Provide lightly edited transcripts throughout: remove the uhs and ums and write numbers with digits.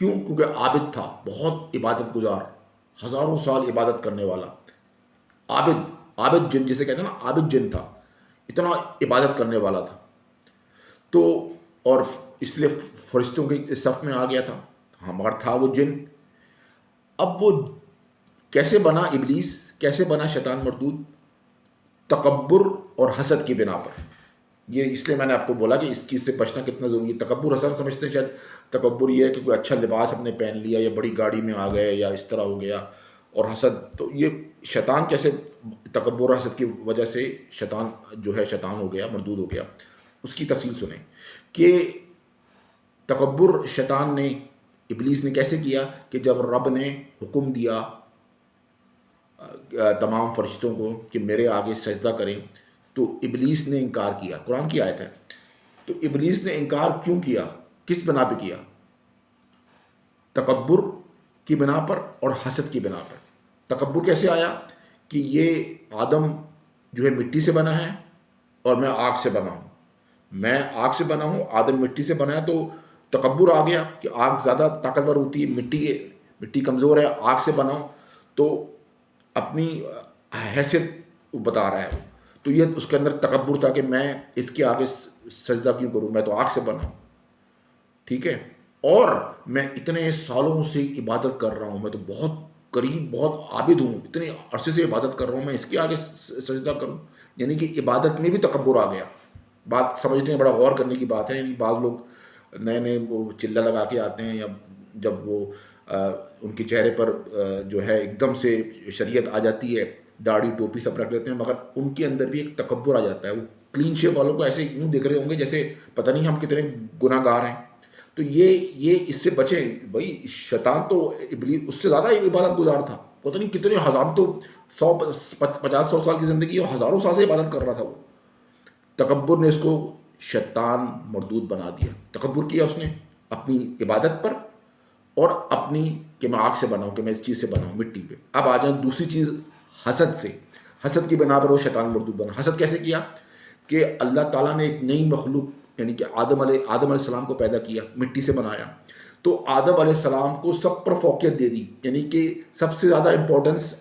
کیوں؟ کیونکہ عابد تھا، بہت عبادت گزار، ہزاروں سال عبادت کرنے والا، عابد، عابد جن جسے کہتے ہیں نا، عابد جن تھا، اتنا عبادت کرنے والا تھا. تو اور اس لیے فرشتوں کے صف میں آ گیا تھا، ہاں مگر تھا وہ جن. اب وہ کیسے بنا ابلیس، کیسے بنا شیطان مردود؟ تکبر اور حسد کی بنا پر. یہ اس لیے میں نے آپ کو بولا کہ اس چیز سے بچنا کتنا ضروری ہے. تکبر، حسد سمجھتے ہیں شاید تکبر یہ ہے کہ کوئی اچھا لباس اپنے پہن لیا یا بڑی گاڑی میں آ گئے یا اس طرح ہو گیا. اور حسد تو یہ شیطان کیسے تکبر اور حسد کی وجہ سے شیطان جو ہے شیطان ہو گیا، مردود ہو گیا. اس کی تفصیل سنیں کہ تکبر شیطان نے، ابلیس نے کیسے کیا کہ جب رب نے حکم دیا تمام فرشتوں کو کہ میرے آگے سجدہ کریں، تو ابلیس نے انکار کیا. قرآن کی آیت ہے. تو ابلیس نے انکار کیوں کیا؟ کس بنا پہ کیا؟ تکبر کی بنا پر اور حسد کی بنا پر. تکبر کیسے آیا کہ یہ آدم جو ہے مٹی سے بنا ہے اور میں آگ سے بنا ہوں، میں آگ سے بنا ہوں، آدم مٹی سے بنا ہے. تو تکبر آ گیا کہ آگ زیادہ طاقتور ہوتی ہے، مٹی کمزور ہے، آگ سے بنا ہوں. تو اپنی حیثیت بتا رہا ہے وہ. تو یہ اس کے اندر تکبر تھا کہ میں اس کے آگے سجدہ کیوں کروں، میں تو آگ سے بنا ہوں. ٹھیک ہے، اور میں اتنے سالوں سے عبادت کر رہا ہوں، میں تو بہت قریب، بہت عابد ہوں، اتنے عرصے سے عبادت کر رہا ہوں، میں اس کے آگے سجدہ کروں. یعنی کہ عبادت میں بھی تکبر آ گیا. بات سمجھنے میں بڑا غور کرنے کی بات ہے. یعنی بعض لوگ نئے نئے وہ چلہ لگا کے آتے ہیں، یا جب وہ ان کے چہرے پر جو ہے ایک دم سے شریعت آ جاتی ہے، داڑھی ٹوپی سب رکھ لیتے ہیں، مگر ان کے اندر بھی ایک تکبر آ جاتا ہے. وہ کلین شیو والوں کو ایسے یوں دیکھ رہے ہوں گے جیسے پتہ نہیں ہم کتنے گناہ گار ہیں. تو یہ اس سے بچیں بھائی. شیطان تو ابلیس اس سے زیادہ عبادت گزار تھا، پتہ نہیں کتنے ہزار، تو 150 سال کی زندگی اور ہزاروں سال سے عبادت کر رہا تھا وہ. تکبر نے اس کو شیطان مردود بنا دیا. تکبر کیا اس نے اپنی عبادت پر اور اپنی کہ میں آگ سے بنا ہوں، کہ میں اس چیز سے بنا ہوں، مٹی پہ. اب آ جائیں دوسری چیز، حسد سے. حسد کی بنا پر وہ شیطان مردود بنا. حسد کیسے کیا کہ اللہ تعالیٰ نے ایک نئی مخلوق یعنی کہ آدم علیہ السلام کو پیدا کیا، مٹی سے بنایا. تو آدم علیہ السلام کو سب پر فوقیت دے دی، یعنی کہ سب سے زیادہ امپورٹنس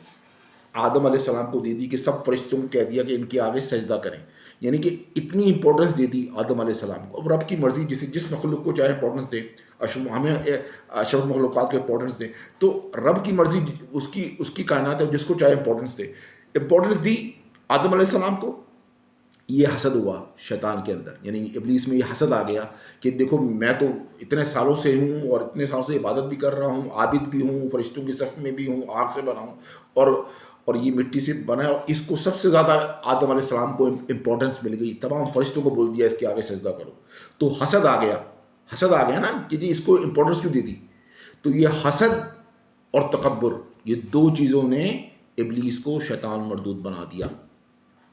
آدم علیہ السلام کو دے دی کہ سب فرشتوں کو کہہ دیا کہ ان کے آگے سجدہ کریں. یعنی کہ اتنی امپورٹنس دے دی آدم علیہ السلام کو. اب رب کی مرضی، جس مخلوق کو چاہے امپورٹنس دے، ہمیں اشرف مخلوقات کو امپورٹنس دے، تو رب کی مرضی اس کی کائنات ہے، جس کو چاہے امپورٹنس دے. امپورٹنس دی آدم علیہ السلام کو. یہ حسد ہوا شیطان کے اندر، یعنی ابلیس میں یہ حسد آ گیا کہ دیکھو میں تو اتنے سالوں سے ہوں اور اتنے سالوں سے عبادت بھی کر رہا ہوں، عابد بھی ہوں، فرشتوں کی صف میں بھی ہوں، آگ سے بنا ہوں، اور یہ مٹی سے بنا ہے. اور اس کو سب سے زیادہ آدم علیہ السلام کو امپورٹنس مل گئی، تمام فرشتوں کو بول دیا اس کے آگے سجدہ کرو. تو حسد آ گیا. حسد آ گیا نا کہ جی اس کو امپورٹنس کیوں دے دی. تو یہ حسد اور تکبر، یہ دو چیزوں نے ابلیس کو شیطان مردود بنا دیا.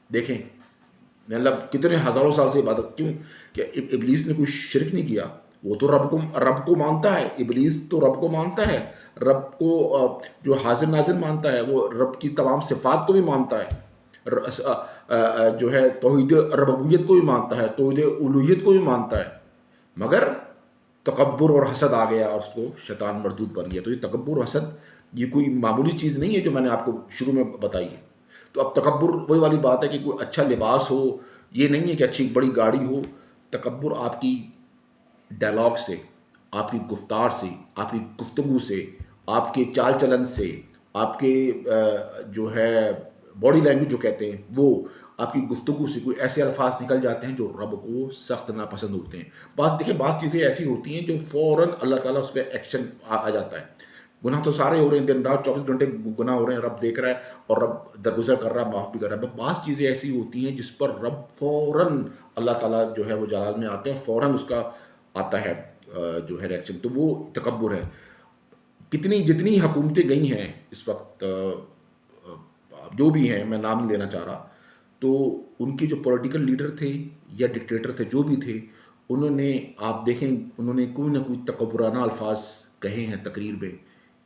دیکھیں مطلب کتنے ہزاروں سال سے عبادت. کیوں کہ ابلیس نے کوئی شرک نہیں کیا، وہ تو رب کو مانتا ہے. ابلیس تو رب کو مانتا ہے، رب کو جو حاضر ناظر مانتا ہے، وہ رب کی تمام صفات کو بھی مانتا ہے، جو ہے توحید ربوبیت کو بھی مانتا ہے، توحید الوہیت کو بھی مانتا ہے. مگر تکبر اور حسد آ گیا اور اس کو شیطان مردود بن گیا. تو یہ تکبر اور حسد یہ کوئی معمولی چیز نہیں ہے جو میں نے آپ کو شروع میں بتائی ہے. تو اب تکبر وہی والی بات ہے کہ کوئی اچھا لباس ہو، یہ نہیں ہے کہ اچھی بڑی گاڑی ہو. تکبر آپ کی ڈائلاگ سے، آپ کی گفتار سے، آپ کی گفتگو سے، آپ کے چال چلن سے، آپ کے جو ہے باڈی لینگویج جو کہتے ہیں وہ، آپ کی گفتگو سے کوئی ایسے الفاظ نکل جاتے ہیں جو رب کو سخت ناپسند ہوتے ہیں. بعض چیزیں ایسی ہوتی ہیں جو فوراً اللہ تعالیٰ اس پہ ایکشن آ جاتا ہے. گناہ تو سارے ہو رہے ہیں، دن رات 24 گھنٹے گناہ ہو رہے ہیں، رب دیکھ رہا ہے اور رب درگزر کر رہا ہے، معاف بھی کر رہا ہے. بعض چیزیں ایسی ہوتی ہیں جس پر رب فوراً اللہ تعالیٰ جو ہے وہ جلال میں آتے ہیں، فوراً اس کا آتا ہے جو ہے ریئیکشن. تو وہ تکبر ہے. جتنی حکومتیں گئی ہیں اس وقت، جو بھی ہیں، میں نام نہیں لینا چاہ رہا، تو ان کے جو پولیٹیکل لیڈر تھے یا ڈکٹیٹر تھے، جو بھی تھے، انہوں نے، آپ دیکھیں، انہوں نے کوئی نہ کوئی تکبرانہ الفاظ کہے ہیں تقریر میں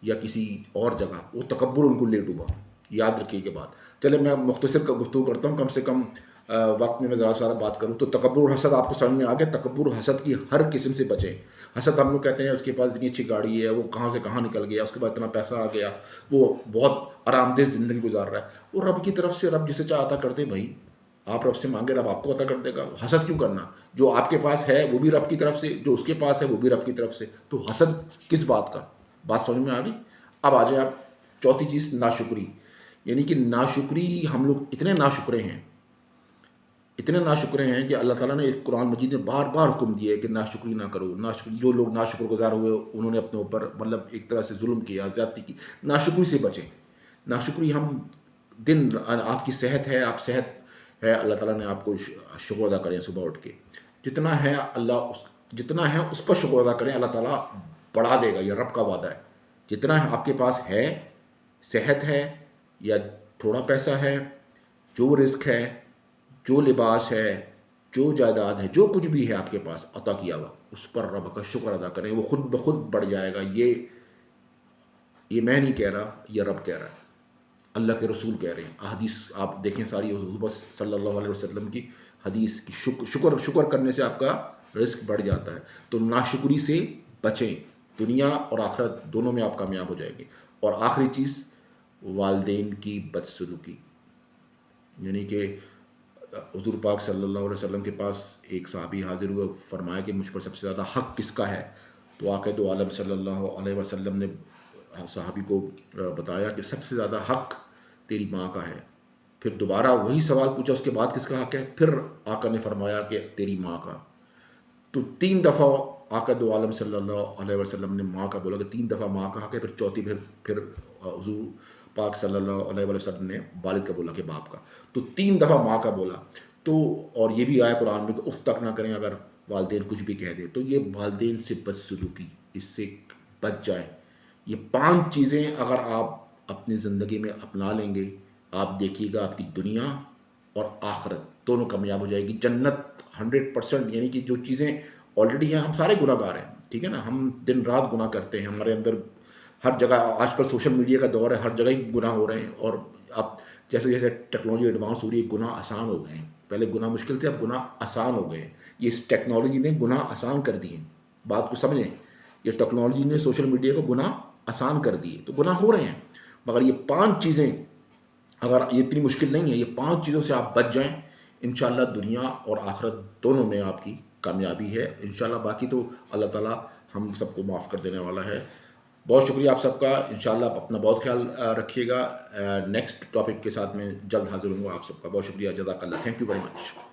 یا کسی اور جگہ. وہ تکبر ان کو لے ڈوبا. یاد رکھیے کے بات. چلے میں مختصر کا گفتگو کرتا ہوں، کم سے کم وقت میں ذرا سارا بات کروں تو تکبر اور حسد آپ کو سمجھ میں آ گیا. تکبر اور حسد کی ہر قسم سے بچیں. حسد ہم لوگ کہتے ہیں اس کے پاس اتنی اچھی گاڑی ہے, وہ کہاں سے کہاں نکل گیا, اس کے پاس اتنا پیسہ آ گیا, وہ بہت آرام دہ زندگی گزار رہا ہے. وہ رب کی طرف سے, رب جسے چاہ عطا کر دے بھائی. آپ رب سے مانگے, رب آپ کو عطا کر دے گا. حسد کیوں کرنا؟ جو آپ کے پاس ہے وہ بھی رب کی طرف سے, جو اس کے پاس ہے وہ بھی رب کی طرف سے. تو حسد کس بات کا؟ بات سمجھ میں آ گئی. اب آ جائیں آپ چوتھی چیز, ناشکری. یعنی کہ ناشکری, ہم لوگ اتنے ناشکرے ہیں, اتنے ناشکرے ہیں کہ اللہ تعالیٰ نے ایک قرآن مجید میں بار بار حکم دیا ہے کہ ناشکری نہ کرو. ناشکری, جو لوگ ناشکر گزار ہوئے انہوں نے اپنے اوپر مطلب ایک طرح سے ظلم کیا, زیادتی کی. ناشکری سے بچیں. ناشکری ہم دن, آپ کی صحت ہے, آپ صحت ہے, اللہ تعالیٰ نے آپ کو شکر ادا کریں صبح اٹھ کے. جتنا ہے جتنا ہے اس پر شکر ادا کریں, اللہ تعالیٰ بڑھا دے گا, یہ رب کا وعدہ ہے. جتنا ہے آپ کے پاس ہے, صحت ہے یا تھوڑا پیسہ ہے, جو رزق ہے, جو لباس ہے, جو جائیداد ہے, جو کچھ بھی ہے آپ کے پاس عطا کیا ہوا, اس پر رب کا شکر ادا کریں. وہ خود بخود بڑھ جائے گا. یہ میں نہیں کہہ رہا, یہ رب کہہ رہا ہے, اللہ کے رسول کہہ رہے ہیں. احادیث آپ دیکھیں ساری, حضور صلی اللہ علیہ وسلم کی حدیث کی. شکر کرنے سے آپ کا رزق بڑھ جاتا ہے. تو ناشکری سے بچیں. دنیا اور آخرت دونوں میں آپ کامیاب ہو جائیں گے. اور آخری چیز, والدین کی بدسلوکی. یعنی کہ حضور پاک صلی اللہ علیہ وسلم کے پاس ایک صحابی حاضر ہوئے, فرمایا کہ مجھ پر سب سے زیادہ حق کس کا ہے؟ تو آقا دو عالم صلی اللہ علیہ وسلم نے صحابی کو بتایا کہ سب سے زیادہ حق تیری ماں کا ہے. پھر دوبارہ وہی سوال پوچھا, اس کے بعد کس کا حق ہے؟ پھر آقا نے فرمایا کہ تیری ماں کا. تو 3 دفعہ آقا دو عالم صلی اللہ علیہ وسلم نے ماں کا بولا, کہ 3 دفعہ ماں کا حق ہے. پھر چوتھی پھر حضور پاک صلی اللہ علیہ وسلم نے والد کا بولا کہ باپ کا. تو 3 دفعہ ماں کا بولا. تو اور یہ بھی آیا قرآن میں کہ اف تک نہ کریں اگر والدین کچھ بھی کہہ دیں. تو یہ والدین سے بدسلوکی, اس سے بچ جائیں. یہ 5 چیزیں اگر آپ اپنی زندگی میں اپنا لیں گے, آپ دیکھیے گا آپ کی دنیا اور آخرت دونوں کامیاب ہو جائے گی. جنت 100%. یعنی کہ جو چیزیں آلریڈی ہیں, ہم سارے گناہ گار ہیں, ٹھیک ہے نا, ہم دن رات گناہ کرتے ہیں, ہمارے اندر ہر جگہ, آج کل سوشل میڈیا کا دور ہے, ہر جگہ ہی گناہ ہو رہے ہیں. اور اب جیسے جیسے ٹیکنالوجی ایڈوانس ہو رہی ہے, گناہ آسان ہو گئے ہیں. پہلے گناہ مشکل تھے, اب گناہ آسان ہو گئے ہیں. یہ اس ٹیکنالوجی نے گناہ آسان کر دیے. بات کو سمجھیں, یہ ٹیکنالوجی نے سوشل میڈیا کو گناہ آسان کر دیے. تو گناہ ہو رہے ہیں, مگر یہ 5 چیزیں اگر, یہ اتنی مشکل نہیں ہے, یہ 5 چیزوں سے آپ بچ جائیں, انشاءاللہ دنیا اور آخرت دونوں میں آپ کی کامیابی ہے انشاءاللہ. باقی تو اللہ تعالیٰ ہم سب کو معاف کر دینے والا ہے. بہت شکریہ آپ سب کا. انشاءاللہ آپ اپنا بہت خیال رکھیے گا. نیکسٹ ٹاپک کے ساتھ میں جلد حاضر ہوں گا آپ سب کا. بہت شکریہ, جزاک اللہ, تھینک یو ویری مچ.